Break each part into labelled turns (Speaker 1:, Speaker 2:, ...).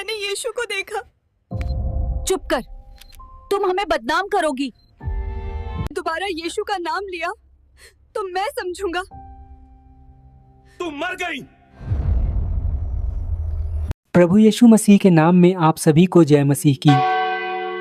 Speaker 1: मैंने यीशु को देखा।
Speaker 2: चुप कर, तुम हमें बदनाम करोगी।
Speaker 1: दोबारा यीशु का नाम लिया तो मैं समझूंगा
Speaker 3: तू मर गई।
Speaker 4: प्रभु यीशु मसीह के नाम में आप सभी को जय मसीह की।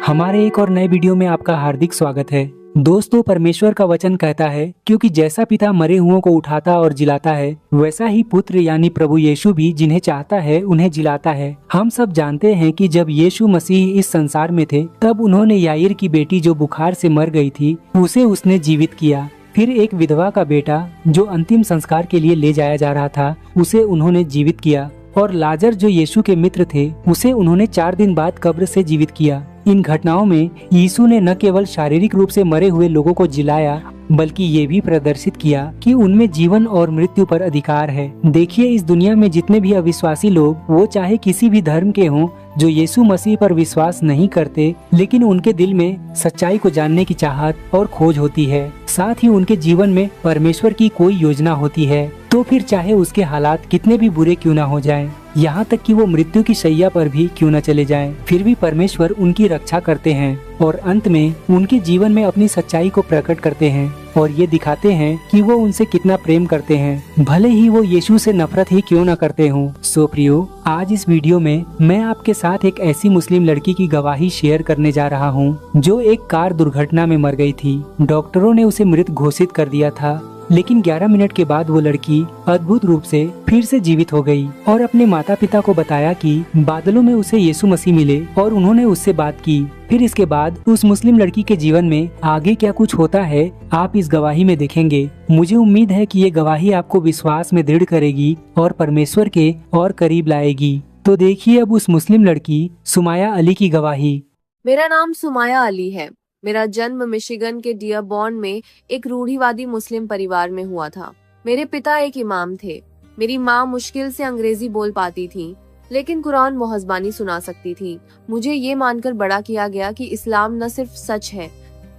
Speaker 4: हमारे एक और नए वीडियो में आपका हार्दिक स्वागत है। दोस्तों, परमेश्वर का वचन कहता है, क्योंकि जैसा पिता मरे हुओं को उठाता और जिलाता है, वैसा ही पुत्र यानी प्रभु यीशु भी जिन्हें चाहता है उन्हें जिलाता है। हम सब जानते हैं कि जब यीशु मसीह इस संसार में थे, तब उन्होंने याईर की बेटी जो बुखार से मर गई थी, उसे उसने जीवित किया। फिर एक विधवा का बेटा जो अंतिम संस्कार के लिए ले जाया जा रहा था, उसे उन्होंने जीवित किया। और लाजर जो यीशु के मित्र थे, उसे उन्होंने 4 दिन बाद कब्र से जीवित किया। इन घटनाओं में यीशु ने न केवल शारीरिक रूप से मरे हुए लोगों को जिलाया, बल्कि ये भी प्रदर्शित किया कि उनमें जीवन और मृत्यु पर अधिकार है। देखिए, इस दुनिया में जितने भी अविश्वासी लोग, वो चाहे किसी भी धर्म के हों, जो यीशु मसीह पर विश्वास नहीं करते, लेकिन उनके दिल में सच्चाई को जानने की चाहत और खोज होती है, साथ ही उनके जीवन में परमेश्वर की कोई योजना होती है, तो फिर चाहे उसके हालात कितने भी बुरे क्यों ना हो जाएं, यहाँ तक कि वो मृत्यु की शैया पर भी क्यों न चले जाएं, फिर भी परमेश्वर उनकी रक्षा करते हैं और अंत में उनके जीवन में अपनी सच्चाई को प्रकट करते हैं और ये दिखाते हैं कि वो उनसे कितना प्रेम करते हैं, भले ही वो यीशु से नफरत ही क्यों न करते हों। सो प्रियो, आज इस वीडियो में मैं आपके साथ एक ऐसी मुस्लिम लड़की की गवाही शेयर करने जा रहा हूँ, जो एक कार दुर्घटना में मर गई थी। डॉक्टरों ने उसे मृत घोषित कर दिया था, लेकिन 11 मिनट के बाद वो लड़की अद्भुत रूप से फिर से जीवित हो गई और अपने माता पिता को बताया कि बादलों में उसे यीशु मसीह मिले और उन्होंने उससे बात की। फिर इसके बाद उस मुस्लिम लड़की के जीवन में आगे क्या कुछ होता है, आप इस गवाही में देखेंगे। मुझे उम्मीद है कि ये गवाही आपको विश्वास में दृढ़ करेगी और परमेश्वर के और करीब लाएगी। तो देखिए अब उस मुस्लिम लड़की सुमाया अली की गवाही।
Speaker 5: मेरा नाम सुमाया अली है। मेरा जन्म मिशिगन के डियरबॉर्न में एक रूढ़िवादी मुस्लिम परिवार में हुआ था। मेरे पिता एक इमाम थे। मेरी माँ मुश्किल से अंग्रेजी बोल पाती थी, लेकिन कुरान मुहज़्ज़बानी सुना सकती थी। मुझे ये मानकर बड़ा किया गया कि इस्लाम न सिर्फ सच है,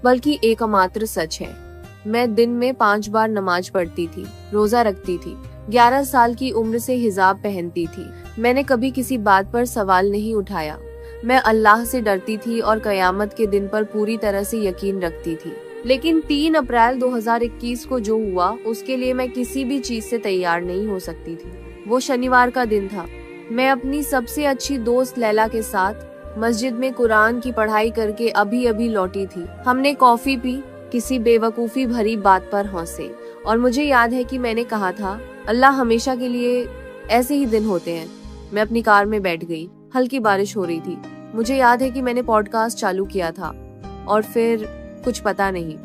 Speaker 5: बल्कि एकमात्र सच है। मैं दिन में 5 बार नमाज पढ़ती थी, रोजा रखती थी, 11 साल की उम्र से हिजाब पहनती थी। मैंने कभी किसी बात पर सवाल नहीं उठाया। मैं अल्लाह से डरती थी और कयामत के दिन पर पूरी तरह से यकीन रखती थी। लेकिन 3 अप्रैल 2021 को जो हुआ, उसके लिए मैं किसी भी चीज से तैयार नहीं हो सकती थी। वो शनिवार का दिन था। मैं अपनी सबसे अच्छी दोस्त लैला के साथ मस्जिद में कुरान की पढ़ाई करके अभी अभी लौटी थी। हमने कॉफी पी, किसी बेवकूफी भरी बात पर हंसे और मुझे याद है कि मैंने कहा था, अल्लाह हमेशा के लिए ऐसे ही दिन होते हैं। मैं अपनी कार में बैठ गई। हल्की बारिश हो रही थी। मुझे याद है कि मैंने पॉडकास्ट चालू किया था और फिर कुछ पता नहीं।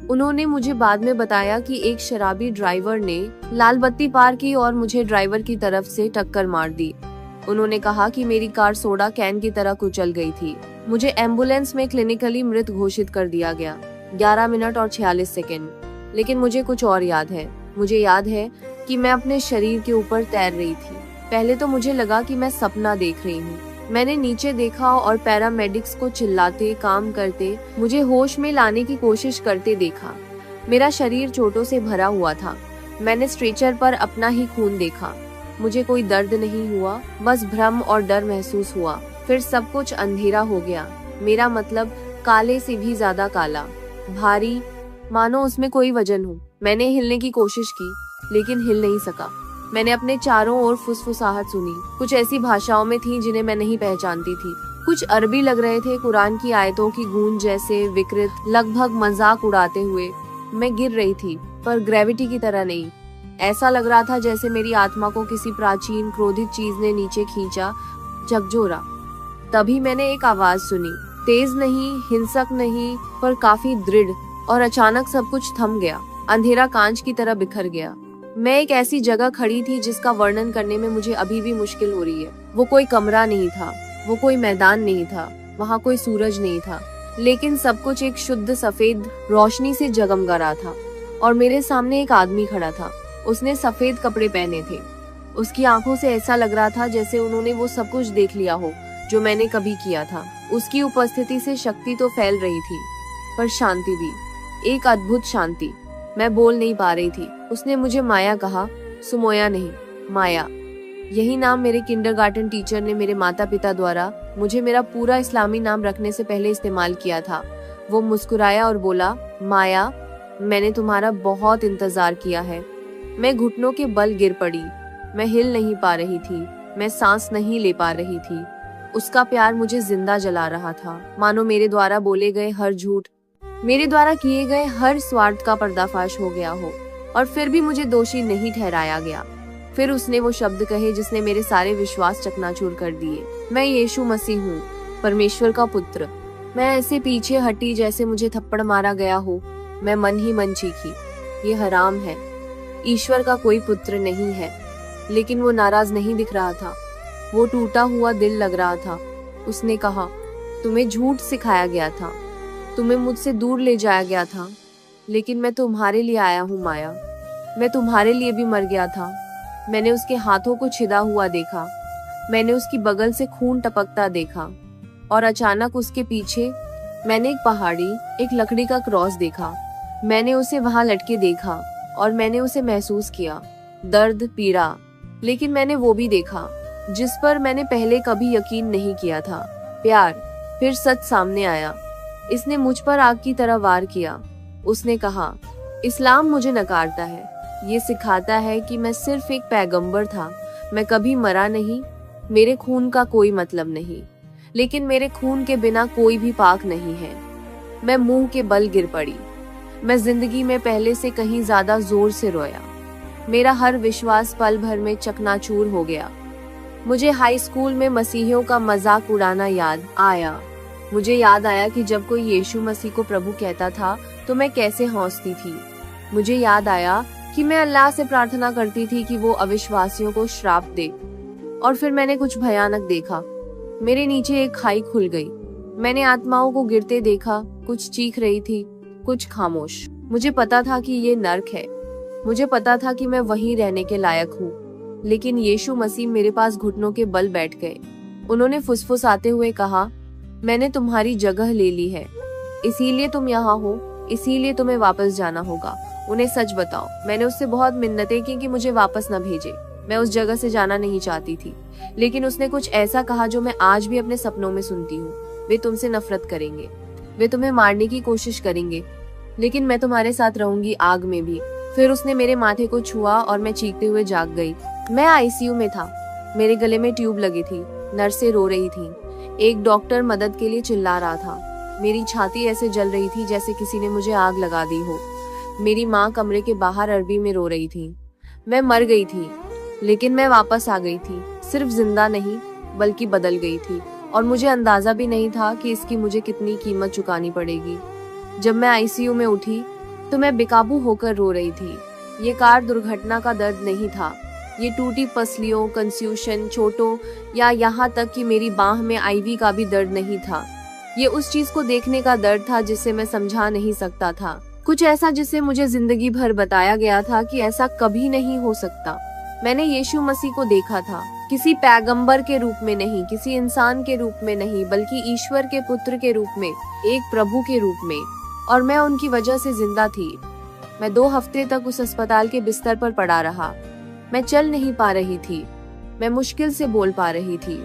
Speaker 5: उन्होंने मुझे बाद में बताया कि एक शराबी ड्राइवर ने लाल बत्ती पार की और मुझे ड्राइवर की तरफ से टक्कर मार दी। उन्होंने कहा कि मेरी कार सोडा कैन की तरह कुचल गई थी। मुझे एम्बुलेंस में क्लिनिकली मृत घोषित कर दिया गया। 11 मिनट और 46 सेकेंड। लेकिन मुझे कुछ और याद है। मुझे याद है कि मैं अपने शरीर के ऊपर तैर रही थी। पहले तो मुझे लगा कि मैं सपना देख रही हूँ। मैंने नीचे देखा और पैरामेडिक्स को चिल्लाते, काम करते, मुझे होश में लाने की कोशिश करते देखा। मेरा शरीर चोटों से भरा हुआ था। मैंने स्ट्रेचर पर अपना ही खून देखा। मुझे कोई दर्द नहीं हुआ, बस भ्रम और डर महसूस हुआ। फिर सब कुछ अंधेरा हो गया। मेरा मतलब काले से भी ज्यादा काला, भारी, मानो उसमें कोई वजन हो। मैंने हिलने की कोशिश की, लेकिन हिल नहीं सका। मैंने अपने चारों ओर फुसफुसाहट सुनी। कुछ ऐसी भाषाओं में थी जिन्हें मैं नहीं पहचानती थी। कुछ अरबी लग रहे थे, कुरान की आयतों की गूंज जैसे, विकृत, लगभग मजाक उड़ाते हुए। मैं गिर रही थी, पर ग्रेविटी की तरह नहीं। ऐसा लग रहा था जैसे मेरी आत्मा को किसी प्राचीन क्रोधित चीज ने नीचे खींचा, झकझोरा। तभी मैंने एक आवाज सुनी, तेज नहीं, हिंसक नहीं, पर काफी दृढ़, और अचानक सब कुछ थम गया। अंधेरा कांच की तरह बिखर गया। मैं एक ऐसी जगह खड़ी थी जिसका वर्णन करने में मुझे अभी भी मुश्किल हो रही है। वो कोई कमरा नहीं था, वो कोई मैदान नहीं था, वहाँ कोई सूरज नहीं था, लेकिन सब कुछ एक शुद्ध सफेद रोशनी से जगमगा रहा था। और मेरे सामने एक आदमी खड़ा था। उसने सफेद कपड़े पहने थे। उसकी आंखों से ऐसा लग रहा था जैसे उन्होंने वो सब कुछ देख लिया हो जो मैंने कभी किया था। उसकी उपस्थिति से शक्ति तो फैल रही थी, पर शांति भी, एक अद्भुत शांति। मैं बोल नहीं पा रही थी। उसने मुझे माया कहा, सुमोया नहीं, माया। यही नाम मेरे किंडरगार्टन टीचर ने मेरे माता पिता द्वारा मुझे मेरा पूरा इस्लामी नाम रखने से पहले इस्तेमाल किया था। वो मुस्कुराया और बोला, माया, मैंने तुम्हारा बहुत इंतजार किया है। मैं घुटनों के बल गिर पड़ी। मैं हिल नहीं पा रही थी, मैं सांस नहीं ले पा रही थी। उसका प्यार मुझे जिंदा जला रहा था, मानो मेरे द्वारा बोले गए हर झूठ, मेरे द्वारा किए गए हर स्वार्थ का पर्दाफाश हो गया हो, और फिर भी मुझे दोषी नहीं ठहराया गया। फिर उसने वो शब्द कहे जिसने मेरे सारे विश्वास चकनाचूर कर दिए। मैं यीशु मसीह हूँ, परमेश्वर का पुत्र। मैं ऐसे पीछे हटी जैसे मुझे थप्पड़ मारा गया हो। मैं मन ही मन चीखी, ये हराम है, ईश्वर का कोई पुत्र नहीं है। लेकिन वो नाराज नहीं दिख रहा था, वो टूटा हुआ दिल लग रहा था। उसने कहा, तुम्हें झूठ सिखाया गया था, तुम्हें मुझसे दूर ले जाया गया था, लेकिन मैं तुम्हारे लिए आया हूँ माया। मैं तुम्हारे लिए भी मर गया था। मैंने उसके हाथों को छिदा हुआ देखा, मैंने उसकी बगल से खून टपकता देखा, और अचानक उसके पीछे मैंने एक पहाड़ी, एक लकड़ी का क्रॉस देखा। मैंने उसे वहां लटके देखा और मैंने उसे महसूस किया, दर्द, पीड़ा। लेकिन मैंने वो भी देखा जिस पर मैंने पहले कभी यकीन नहीं किया था, प्यार। फिर सच सामने आया। इसने मुझ पर आग की तरह वार किया। उसने कहा, इस्लाम मुझे नकारता है, ये सिखाता है कि मैं सिर्फ एक पैगंबर था, मैं कभी मरा नहीं, मेरे खून का कोई मतलब नहीं। लेकिन मेरे खून के बिना कोई भी पाक नहीं है। मैं मुंह के बल गिर पड़ी। मैं जिंदगी में पहले से कहीं ज्यादा जोर से रोया। मेरा हर विश्वास पल भर में चकनाचूर हो गया। मुझे हाई स्कूल में मसीहियों का मजाक उड़ाना याद आया। मुझे याद आया कि जब कोई यीशु मसीह को प्रभु कहता था तो मैं कैसे हौसती थी। मुझे याद आया कि मैं अल्लाह से प्रार्थना करती थी कि वो अविश्वासियों को श्राप दे। और फिर मैंने कुछ भयानक देखा। मेरे नीचे एक खाई खुल गई। मैंने आत्माओं को गिरते देखा, कुछ चीख रही थी, कुछ खामोश। मुझे पता था कि ये नर्क है। मुझे पता था कि मैं वहीं रहने के लायक हूँ। लेकिन यीशु मसीह मेरे पास घुटनों के बल बैठ गए। उन्होंने फुसफुसाते हुए कहा, मैंने तुम्हारी जगह ले ली है, इसीलिए तुम यहाँ हो, इसीलिए तुम्हें वापस जाना होगा। उन्हें सच बताओ। मैंने उससे बहुत मिन्नतें की कि मुझे वापस न भेजे। मैं उस जगह से जाना नहीं चाहती थी, लेकिन उसने कुछ ऐसा कहा जो मैं आज भी अपने सपनों में सुनती हूँ। वे तुमसे नफरत करेंगे, वे तुम्हें मारने की कोशिश करेंगे, लेकिन मैं तुम्हारे साथ रहूंगी, आग में भी। फिर उसने मेरे माथे को छुआ और मैं चीखते हुए जाग गई। मैं आईसीयू में था। मेरे गले में ट्यूब लगी थी। नर्सें रो रही थी। एक डॉक्टर मदद के लिए चिल्ला रहा था। मेरी छाती ऐसे जल रही थी जैसे किसी ने मुझे आग लगा दी हो। मेरी माँ कमरे के बाहर अरबी में रो रही थी। मैं मर गई थी, लेकिन मैं वापस आ गई थी। सिर्फ जिंदा नहीं, बल्कि बदल गई थी। और मुझे अंदाजा भी नहीं था कि इसकी मुझे कितनी कीमत चुकानी पड़ेगी। जब मैं आईसीयू में उठी तो मैं बेकाबू होकर रो रही थी। ये कार दुर्घटना का दर्द नहीं था। ये टूटी पसलियों, कंफ्यूशन, चोटों या यहाँ तक कि मेरी बाह में आईवी का भी दर्द नहीं था। ये उस चीज को देखने का दर्द था जिसे मैं समझा नहीं सकता था। कुछ ऐसा जिसे मुझे जिंदगी भर बताया गया था कि ऐसा कभी नहीं हो सकता। मैंने यीशु मसीह को देखा था, किसी पैगंबर के रूप में नहीं, किसी इंसान के रूप में नहीं, बल्कि ईश्वर के पुत्र के रूप में, एक प्रभु के रूप में। और मैं उनकी वजह से जिंदा थी। मैं 2 हफ्ते तक उस अस्पताल के बिस्तर पर पड़ा रहा। मैं चल नहीं पा रही थी। मैं मुश्किल से बोल पा रही थी।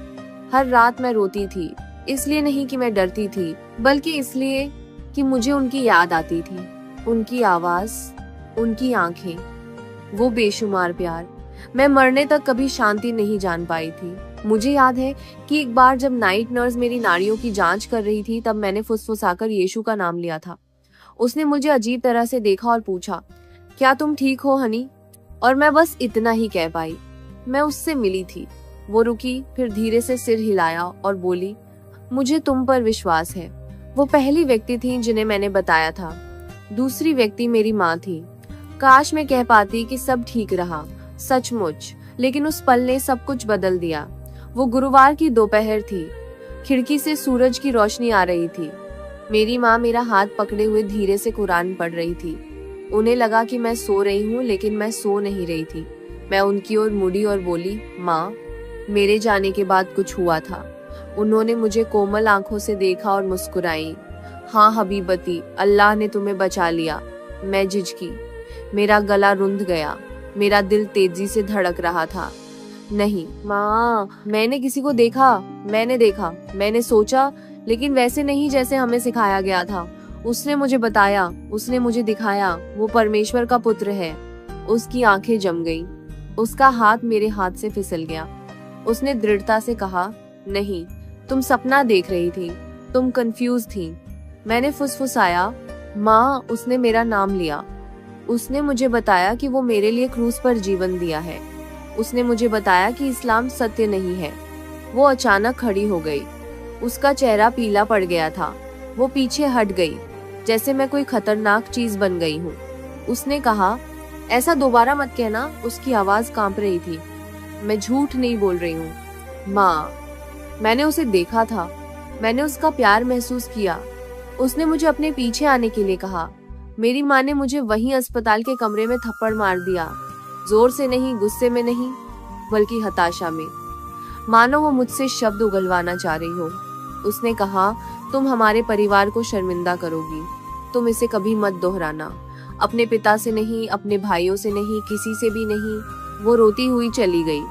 Speaker 5: हर रात मैं रोती थी, इसलिए नहीं कि मैं डरती थी, बल्कि इसलिए कि मुझे उनकी याद आती थी। उनकी आवाज, उनकी आंखें, वो बेशुमार प्यार। मैं मरने तक कभी शांति नहीं जान पाई थी। मुझे याद है कि एक बार जब नाइट नर्स मेरी नाड़ियों की जांच कर रही थी, तब मैंने फुसफुसाकर यीशु का नाम लिया था। उसने मुझे अजीब तरह से देखा और पूछा, क्या तुम ठीक हो हनी? और मैं बस इतना ही कह पाई। मैं उससे मिली थी। वो रुकी, फिर धीरे से सिर हिलाया और बोली, मुझे तुम पर विश्वास है। वो पहली व्यक्ति थी जिन्हें मैंने बताया था। दूसरी व्यक्ति मेरी माँ थी। काश मैं कह पाती कि सब ठीक रहा, सचमुच, लेकिन उस पल ने सब कुछ बदल दिया। वो गुरुवार की दोपहर थी। खिड़की से सूरज की रोशनी आ रही थी। मेरी माँ मेरा हाथ पकड़े हुए धीरे से कुरान पढ़ रही थी। उन्हें लगा कि मैं सो रही हूँ, लेकिन मैं सो नहीं रही थी। मैं उनकी ओर मुड़ी और बोली, माँ, मेरे जाने के बाद कुछ हुआ था। उन्होंने मुझे कोमल आंखों से देखा और मुस्कुराई। हाँ हबीबती, अल्लाह ने तुम्हें बचा लिया। मैं झिझकी। मेरा गला रुंध गया। मेरा दिल तेजी से धड़क रहा था। नहीं माँ, मैंने किसी को देखा, मैंने सोचा, लेकिन वैसे नहीं जैसे हमें सिखाया गया था। उसने मुझे बताया, उसने मुझे दिखाया, वो परमेश्वर का पुत्र है। उसकी आंखें जम गईं। उसका हाथ मेरे हाथ से फिसल गया। उसने दृढ़ता से कहा, नहीं, तुम सपना देख रही थी, तुम कंफ्यूज थी। मैंने फुसफुसाया, माँ। उसने मेरा नाम लिया। उसने मुझे बताया कि वो मेरे लिए क्रूस पर जीवन दिया है। उसने मुझे बताया कि इस्लाम सत्य नहीं है। वो अचानक खड़ी हो गई। उसका चेहरा पीला पड़ गया था। वो पीछे हट गई, जैसे मैं कोई खतरनाक चीज बन गई हूँ। उसने कहा, ऐसा दोबारा मत कहना। उसकी आवाज कांप रही थी। मैं झूठ नहीं बोल रही हूँ माँ। मैंने उसे देखा था, मैंने उसका प्यार महसूस किया। उसने मुझे अपने पीछे आने के लिए कहा। मेरी माँ ने मुझे वहीं अस्पताल के कमरे में थप्पड़ मार दिया, जोर से नहीं, गुस्से में नहीं, बल्कि हताशा में, मानो वो मुझसे शब्द उगलवाना चाह रही हो। उसने कहा, तुम हमारे परिवार को शर्मिंदा करोगी, तुम इसे कभी मत दोहराना। अपने पिता से नहीं, अपने भाइयों से नहीं, किसी से भी नहीं। वो रोती हुई चली गई।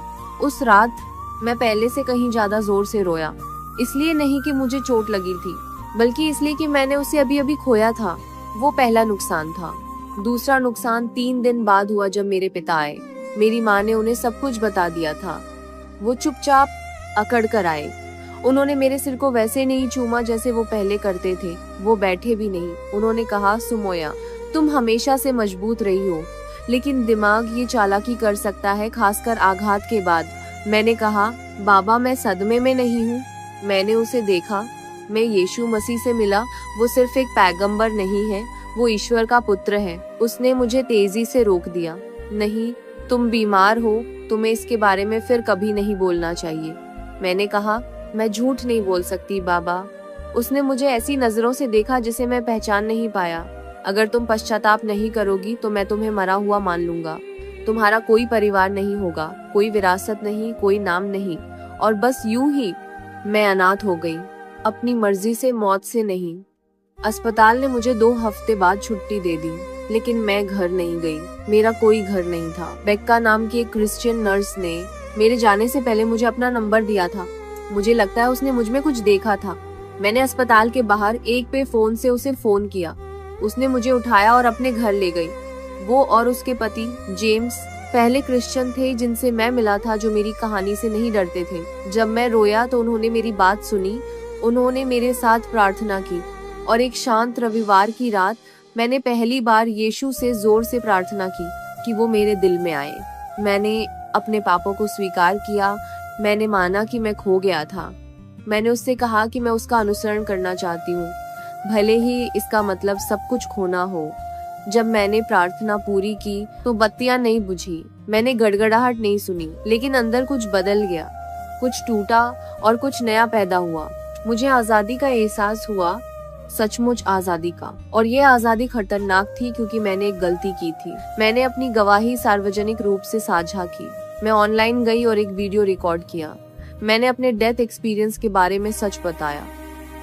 Speaker 5: उस रात मैं पहले से कहीं ज्यादा जोर से रोया। इसलिए नहीं कि मुझे चोट लगी थी, बल्कि इसलिए कि मैंने उसे अभी अभी खोया था। वो पहला नुकसान था। दूसरा नुकसान 3 दिन बाद हुआ, जब मेरे पिता आए। मेरी माँ ने उन्हें सब कुछ बता दिया था। वो चुपचाप अकड़ कर आए। उन्होंने मेरे सिर को वैसे नहीं चूमा जैसे वो पहले करते थे। वो बैठे भी नहीं। उन्होंने कहा, सुमोया, तुम हमेशा से मजबूत रही हो, लेकिन दिमाग ये चालाकी कर सकता है, खासकर आघात के बाद। मैंने कहा, बाबा, मैं सदमे में नहीं हूँ। मैंने उसे देखा। मैं यीशु मसीह से मिला। वो सिर्फ एक पैगंबर नहीं है, वो ईश्वर का पुत्र है। उसने मुझे तेजी से रोक दिया। नहीं, तुम बीमार हो, तुम्हें इसके बारे में फिर कभी नहीं बोलना चाहिए। मैंने कहा, मैं झूठ नहीं बोल सकती बाबा। उसने मुझे ऐसी नजरों से देखा जिसे मैं पहचान नहीं पाया। अगर तुम पश्चाताप नहीं करोगी तो मैं तुम्हें मरा हुआ मान लूंगा। तुम्हारा कोई परिवार नहीं होगा, कोई विरासत नहीं, कोई नाम नहीं, और बस यूं ही मैं अनाथ हो गई, अपनी मर्जी से, मौत से नहीं। अस्पताल ने मुझे 2 हफ्ते बाद छुट्टी दे दी, लेकिन मैं घर नहीं गई। मेरा कोई घर नहीं था। बेक्का नाम की एक क्रिश्चियन नर्स ने मेरे जाने से पहले मुझे अपना नंबर दिया था। मुझे लगता है उसने मुझ में कुछ देखा था। मैंने अस्पताल के बाहर एक पे फोन से उसे फोन किया। उसने मुझे उठाया और अपने घर ले गई। वो और उसके पति जेम्स पहले क्रिश्चियन थे जिनसे मैं मिला था, जो मेरी कहानी से नहीं डरते थे। जब मैं रोया तो उन्होंने मेरी बात सुनी। उन्होंने मेरे साथ प्रार्थना की, और एक शांत रविवार की रात मैंने पहली बार यीशु से जोर से प्रार्थना की कि वो मेरे दिल में आए। मैंने अपने पापों को स्वीकार किया। मैंने माना कि मैं खो गया था। मैंने उससे कहा कि मैं उसका अनुसरण करना चाहती हूँ, भले ही इसका मतलब सब कुछ खोना हो। जब मैंने प्रार्थना पूरी की तो बत्तियां नहीं बुझी, मैंने गड़गड़ाहट नहीं सुनी, लेकिन अंदर कुछ बदल गया, कुछ टूटा और कुछ नया पैदा हुआ। मुझे आजादी का एहसास हुआ, सचमुच आजादी का। और ये आजादी खतरनाक थी क्योंकि मैंने एक गलती की थी। मैंने अपनी गवाही सार्वजनिक रूप से साझा की। मैं ऑनलाइन गई और एक वीडियो रिकॉर्ड किया। मैंने अपने डेथ एक्सपीरियंस के बारे में सच बताया।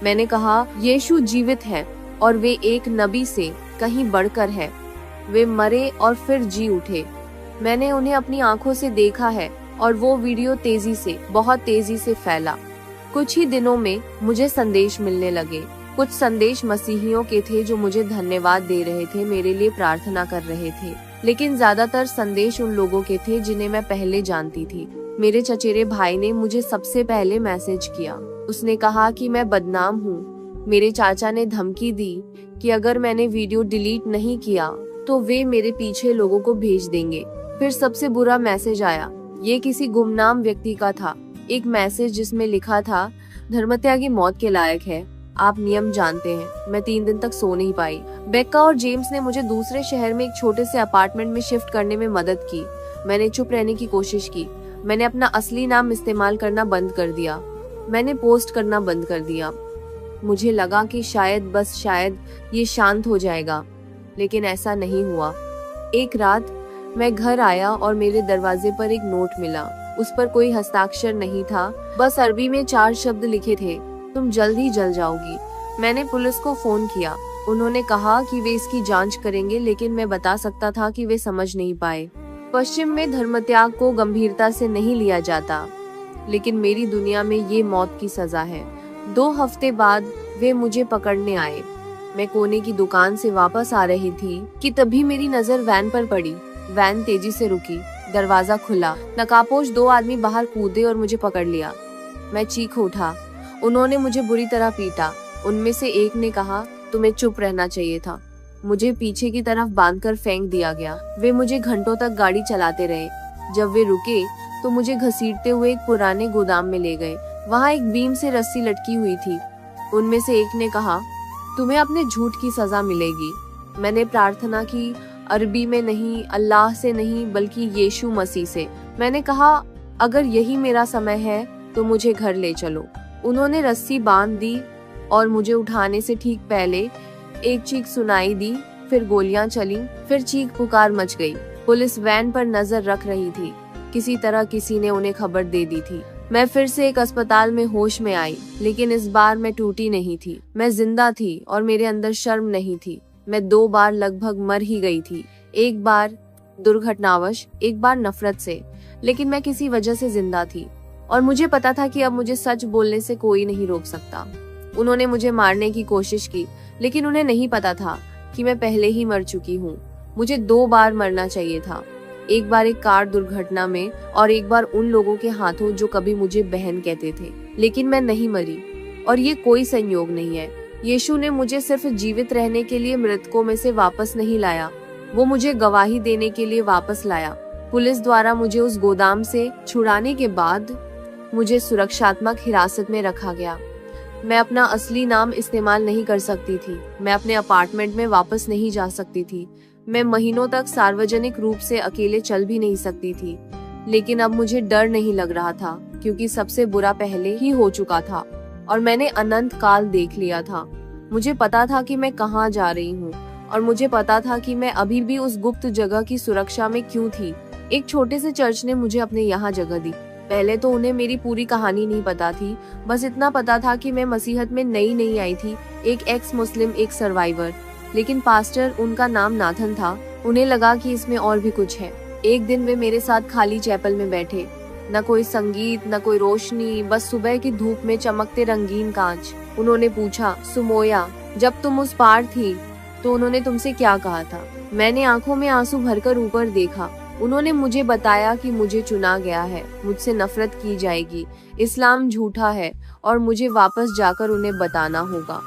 Speaker 5: मैंने कहा, यीशु जीवित है और वे एक नबी से कहीं बढ़कर है। वे मरे और फिर जी उठे। मैंने उन्हें अपनी आंखों से देखा है। और वो वीडियो बहुत तेजी से फैला। कुछ ही दिनों में मुझे संदेश मिलने लगे। कुछ संदेश मसीहियों के थे जो मुझे धन्यवाद दे रहे थे, मेरे लिए प्रार्थना कर रहे थे, लेकिन ज्यादातर संदेश उन लोगों के थे जिन्हें मैं पहले जानती थी। मेरे चचेरे भाई ने मुझे सबसे पहले मैसेज किया। उसने कहा कि मैं बदनाम हूँ। मेरे चाचा ने धमकी दी कि अगर मैंने वीडियो डिलीट नहीं किया तो वे मेरे पीछे लोगों को भेज देंगे। फिर सबसे बुरा मैसेज आया। ये किसी गुमनाम व्यक्ति का था। एक मैसेज जिसमें लिखा था, धर्मत्यागी मौत के लायक है, आप नियम जानते हैं। मैं 3 दिन तक सो नहीं पाई। बेक्का और जेम्स ने मुझे दूसरे शहर में एक छोटे से अपार्टमेंट में शिफ्ट करने में मदद की। मैंने चुप रहने की कोशिश की। मैंने अपना असली नाम इस्तेमाल करना बंद कर दिया। मैंने पोस्ट करना बंद कर दिया। मुझे लगा कि शायद, बस शायद, ये शांत हो जाएगा, लेकिन ऐसा नहीं हुआ। एक रात मैं घर आया और मेरे दरवाजे पर एक नोट मिला। उस पर कोई हस्ताक्षर नहीं था, बस अरबी में 4 शब्द लिखे थे, तुम जल्द ही जल जाओगी। मैंने पुलिस को फोन किया। उन्होंने कहा कि वे इसकी जांच करेंगे, लेकिन मैं बता सकता था कि वे समझ नहीं पाए। पश्चिम में धर्मत्याग को गंभीरता से नहीं लिया जाता, लेकिन मेरी दुनिया में ये मौत की सजा है। 2 हफ्ते बाद वे मुझे पकड़ने आए। मैं कोने की दुकान से वापस आ रही थी कि तभी मेरी नजर वैन पर पड़ी। वैन तेजी से रुकी, दरवाजा खुला, नकाबपोश 2 आदमी बाहर कूदे और मुझे पकड़ लिया। मैं चीख उठा। उन्होंने मुझे बुरी तरह पीटा। उनमें से एक ने कहा, तुम्हें चुप रहना चाहिए था। मुझे पीछे की तरफ बांधकर फेंक दिया गया। वे मुझे घंटों तक गाड़ी चलाते रहे। जब वे रुके तो मुझे घसीटते हुए एक पुराने गोदाम में ले गए। वहाँ एक बीम से रस्सी लटकी हुई थी। उनमें से एक ने कहा, तुम्हें अपने झूठ की सजा मिलेगी। मैंने प्रार्थना की, अरबी में नहीं, अल्लाह से नहीं, बल्कि यीशु मसीह से। मैंने कहा, अगर यही मेरा समय है तो मुझे घर ले चलो। उन्होंने रस्सी बांध दी और मुझे उठाने से ठीक पहले एक चीख सुनाई दी, फिर गोलियां चली, फिर चीख पुकार मच गई। पुलिस वैन पर नजर रख रही थी। किसी तरह किसी ने उन्हें खबर दे दी थी। मैं फिर से एक अस्पताल में होश में आई, लेकिन इस बार मैं टूटी नहीं थी। मैं जिंदा थी और मेरे अंदर शर्म नहीं थी। मैं 2 बार लगभग मर ही गई थी। एक बार दुर्घटनावश, एक बार नफरत से, लेकिन मैं किसी वजह से जिंदा थी और मुझे पता था कि अब मुझे सच बोलने से कोई नहीं रोक सकता। उन्होंने मुझे मारने की कोशिश की, लेकिन उन्हें नहीं पता था कि मैं पहले ही मर चुकी हूँ। मुझे 2 बार मरना चाहिए था, एक बार एक कार दुर्घटना में और एक बार उन लोगों के हाथों जो कभी मुझे बहन कहते थे। लेकिन मैं नहीं मरी और ये कोई संयोग नहीं है। यीशु ने मुझे सिर्फ जीवित रहने के लिए मृतकों में से वापस नहीं लाया, वो मुझे गवाही देने के लिए वापस लाया। पुलिस द्वारा मुझे उस गोदाम से छुड़ाने के बाद मुझे सुरक्षात्मक हिरासत में रखा गया। मैं अपना असली नाम इस्तेमाल नहीं कर सकती थी। मैं अपने अपार्टमेंट में वापस नहीं जा सकती थी। मैं महीनों तक सार्वजनिक रूप से अकेले चल भी नहीं सकती थी। लेकिन अब मुझे डर नहीं लग रहा था, क्योंकि सबसे बुरा पहले ही हो चुका था और मैंने अनंत काल देख लिया था। मुझे पता था कि मैं कहाँ जा रही हूँ और मुझे पता था कि मैं अभी भी उस गुप्त जगह की सुरक्षा में क्यों थी। एक छोटे से चर्च ने मुझे अपने यहाँ जगह दी। पहले तो उन्हें मेरी पूरी कहानी नहीं पता थी, बस इतना पता था कि मैं मसीहत में नई आई थी, एक एक्स मुस्लिम, एक सर्वाइवर। लेकिन पास्टर, उनका नाम नाथन था, उन्हें लगा कि इसमें और भी कुछ है। एक दिन वे मेरे साथ खाली चैपल में बैठे, न कोई संगीत, न कोई रोशनी, बस सुबह की धूप में चमकते रंगीन कांच। उन्होंने पूछा, सुमोया, जब तुम उस पार थी तो उन्होंने तुमसे क्या कहा था? मैंने आंखों में आंसू भरकर ऊपर देखा। उन्होंने मुझे बताया कि मुझे चुना गया है, मुझसे नफरत की जाएगी, इस्लाम झूठा है और मुझे वापस जाकर उन्हें बताना होगा।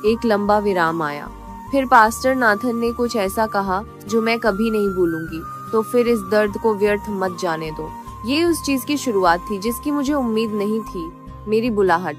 Speaker 5: एक लंबा विराम आया। फिर पास्टर नाथन ने कुछ ऐसा कहा जो मैं कभी नहीं भूलूंगी, तो फिर इस दर्द को व्यर्थ मत जाने दो। ये उस चीज की शुरुआत थी जिसकी मुझे उम्मीद नहीं थी, मेरी बुलाहट।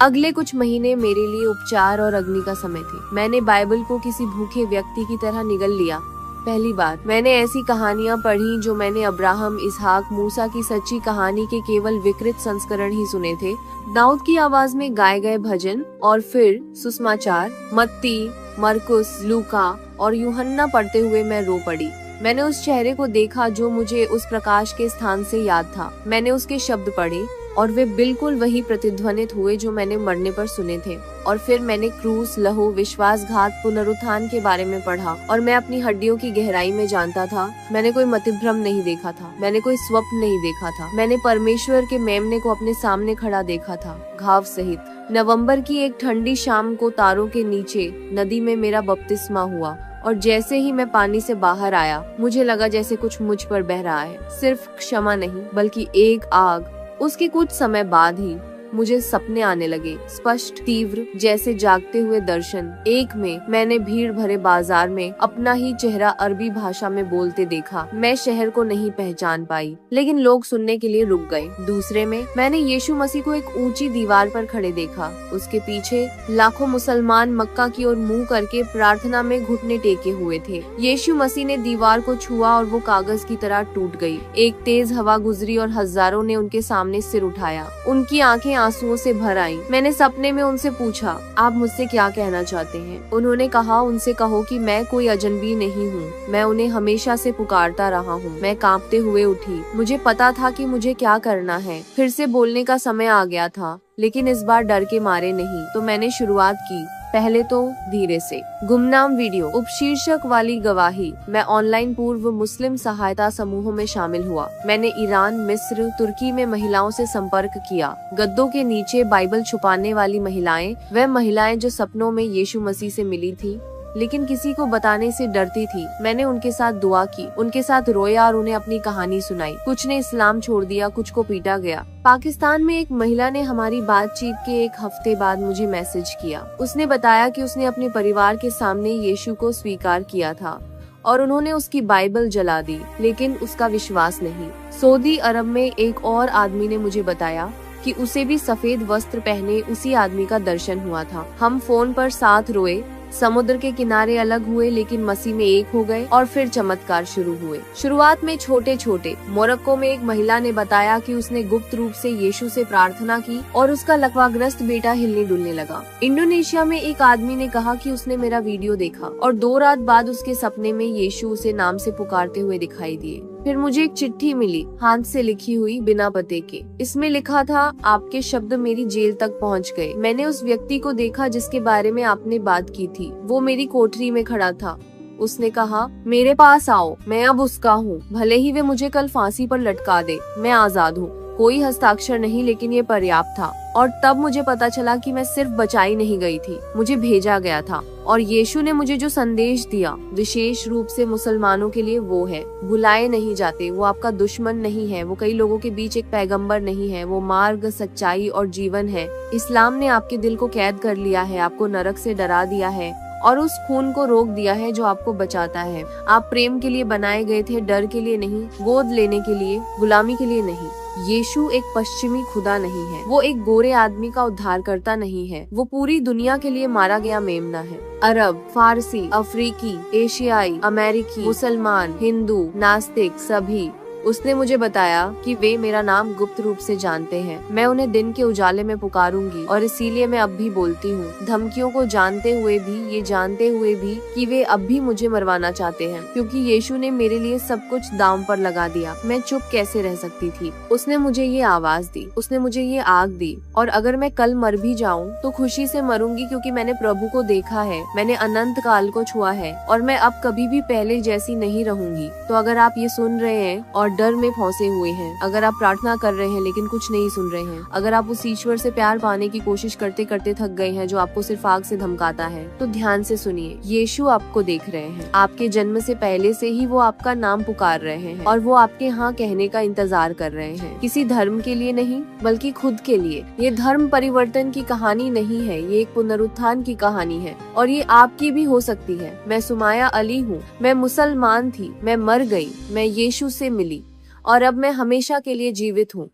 Speaker 5: अगले कुछ महीने मेरे लिए उपचार और अग्नि का समय थे। मैंने बाइबल को किसी भूखे व्यक्ति की तरह निगल लिया। पहली बार मैंने ऐसी कहानियां पढ़ी जो मैंने अब्राहम, इसहाक, मूसा की सच्ची कहानी के केवल विकृत संस्करण ही सुने थे। दाऊद की आवाज में गाए गए भजन और फिर सुसमाचार, मत्ती, मरकुस, लूका और यूहन्ना पढ़ते हुए मैं रो पड़ी। मैंने उस चेहरे को देखा जो मुझे उस प्रकाश के स्थान से याद था। मैंने उसके शब्द पढ़े और वे बिल्कुल वही प्रतिध्वनित हुए जो मैंने मरने पर सुने थे। और फिर मैंने क्रूस, लहू, विश्वासघात, पुनरुत्थान के बारे में पढ़ा और मैं अपनी हड्डियों की गहराई में जानता था। मैंने कोई मतिभ्रम नहीं देखा था, मैंने कोई स्वप्न नहीं देखा था। मैंने परमेश्वर के मेमने को अपने सामने खड़ा देखा था, घाव सहित। नवंबर की एक ठंडी शाम को तारों के नीचे नदी में मेरा बपतिस्मा हुआ और जैसे ही मैं पानी से बाहर आया, मुझे लगा जैसे कुछ मुझ पर बह रहा है। सिर्फ क्षमा नहीं, बल्कि एक आग। उसके कुछ समय बाद ही मुझे सपने आने लगे, स्पष्ट, तीव्र, जैसे जागते हुए दर्शन। एक में मैंने भीड़ भरे बाजार में अपना ही चेहरा अरबी भाषा में बोलते देखा। मैं शहर को नहीं पहचान पाई, लेकिन लोग सुनने के लिए रुक गए। दूसरे में मैंने यीशु मसीह को एक ऊंची दीवार पर खड़े देखा। उसके पीछे लाखों मुसलमान मक्का की ओर मुंह करके प्रार्थना में घुटने टेके हुए थे। यीशु मसीह ने दीवार को छुआ और वो कागज की तरह टूट गई। एक तेज हवा गुजरी और हजारों ने उनके सामने सिर उठाया। उनकी आंखें आंसुओं से भर आईं। मैंने सपने में उनसे पूछा, आप मुझसे क्या कहना चाहते हैं? उन्होंने कहा, उनसे कहो कि मैं कोई अजनबी नहीं हूँ, मैं उन्हें हमेशा से पुकारता रहा हूँ। मैं कांपते हुए उठी। मुझे पता था कि मुझे क्या करना है। फिर से बोलने का समय आ गया था, लेकिन इस बार डर के मारे नहीं। तो मैंने शुरुआत की, पहले तो धीरे से। गुमनाम वीडियो, उपशीर्षक वाली गवाही। मैं ऑनलाइन पूर्व मुस्लिम सहायता समूहों में शामिल हुआ। मैंने ईरान, मिस्र, तुर्की में महिलाओं से संपर्क किया। गद्दों के नीचे बाइबल छुपाने वाली महिलाएं, वह महिलाएं जो सपनों में यीशु मसीह से मिली थी लेकिन किसी को बताने से डरती थी। मैंने उनके साथ दुआ की, उनके साथ रोया और उन्हें अपनी कहानी सुनाई। कुछ ने इस्लाम छोड़ दिया, कुछ को पीटा गया। पाकिस्तान में एक महिला ने हमारी बातचीत के 1 हफ्ते बाद मुझे मैसेज किया। उसने बताया कि उसने अपने परिवार के सामने यीशु को स्वीकार किया था और उन्होंने उसकी बाइबल जला दी, लेकिन उसका विश्वास नहीं। सऊदी अरब में एक और आदमी ने मुझे बताया कि उसे भी सफेद वस्त्र पहने उसी आदमी का दर्शन हुआ था। हम फोन पर साथ रोए, समुद्र के किनारे अलग हुए लेकिन मसीह में एक हो गए और फिर चमत्कार शुरू हुए। शुरुआत में छोटे छोटे। मोरक्को में एक महिला ने बताया कि उसने गुप्त रूप से यीशु से प्रार्थना की और उसका लकवाग्रस्त बेटा हिलने डुलने लगा। इंडोनेशिया में एक आदमी ने कहा कि उसने मेरा वीडियो देखा और 2 रात बाद उसके सपने में यीशु उसे नाम से पुकारते हुए दिखाई दिए। फिर मुझे एक चिट्ठी मिली, हाथ से लिखी हुई, बिना पते के। इसमें लिखा था, आपके शब्द मेरी जेल तक पहुंच गए। मैंने उस व्यक्ति को देखा जिसके बारे में आपने बात की थी। वो मेरी कोठरी में खड़ा था। उसने कहा, मेरे पास आओ, मैं अब उसका हूँ। भले ही वे मुझे कल फांसी पर लटका दे, मैं आजाद हूँ। कोई हस्ताक्षर नहीं, लेकिन ये पर्याप्त था। और तब मुझे पता चला कि मैं सिर्फ बचाई नहीं गई थी, मुझे भेजा गया था। और यीशु ने मुझे जो संदेश दिया, विशेष रूप से मुसलमानों के लिए, वो है, भुलाए नहीं जाते। वो आपका दुश्मन नहीं है, वो कई लोगों के बीच एक पैगंबर नहीं है, वो मार्ग, सच्चाई और जीवन है। इस्लाम ने आपके दिल को कैद कर लिया है, आपको नरक से डरा दिया है और उस खून को रोक दिया है जो आपको बचाता है। आप प्रेम के लिए बनाए गए थे, डर के लिए नहीं, गोद लेने के लिए, गुलामी के लिए नहीं। यीशु एक पश्चिमी खुदा नहीं है, वो एक गोरे आदमी का उद्धारकर्ता नहीं है, वो पूरी दुनिया के लिए मारा गया मेमना है। अरब, फारसी, अफ्रीकी, एशियाई, अमेरिकी, मुसलमान, हिंदू, नास्तिक, सभी। उसने मुझे बताया कि वे मेरा नाम गुप्त रूप से जानते हैं। मैं उन्हें दिन के उजाले में पुकारूंगी और इसीलिए मैं अब भी बोलती हूँ। धमकियों को जानते हुए भी, ये जानते हुए भी कि वे अब भी मुझे मरवाना चाहते हैं, क्योंकि यीशु ने मेरे लिए सब कुछ दांव पर लगा दिया। मैं चुप कैसे रह सकती थी? उसने मुझे ये आवाज दी, उसने मुझे ये आग दी। और अगर मैं कल मर भी जाऊँ तो खुशी से मरूंगी, क्योंकि मैंने प्रभु को देखा है, मैंने अनंत काल को छुआ है और मैं अब कभी भी पहले जैसी नहीं रहूंगी। तो अगर आप ये सुन रहे हैं और डर में फंसे हुए हैं, अगर आप प्रार्थना कर रहे हैं लेकिन कुछ नहीं सुन रहे हैं, अगर आप उस ईश्वर से प्यार पाने की कोशिश करते करते थक गए हैं जो आपको सिर्फ आग से धमकाता है, तो ध्यान से सुनिए। यीशु आपको देख रहे हैं। आपके जन्म से पहले से ही वो आपका नाम पुकार रहे हैं और वो आपके हाँ कहने का इंतजार कर रहे हैं। किसी धर्म के लिए नहीं, बल्कि खुद के लिए। ये धर्म परिवर्तन की कहानी नहीं है, ये एक पुनरुत्थान की कहानी है और ये आपकी भी हो सकती है। मैं सुमाया अली हूँ, मैं मुसलमान थी, मैं मर गई, मैं यीशु से मिली और अब मैं हमेशा के लिए जीवित हूँ।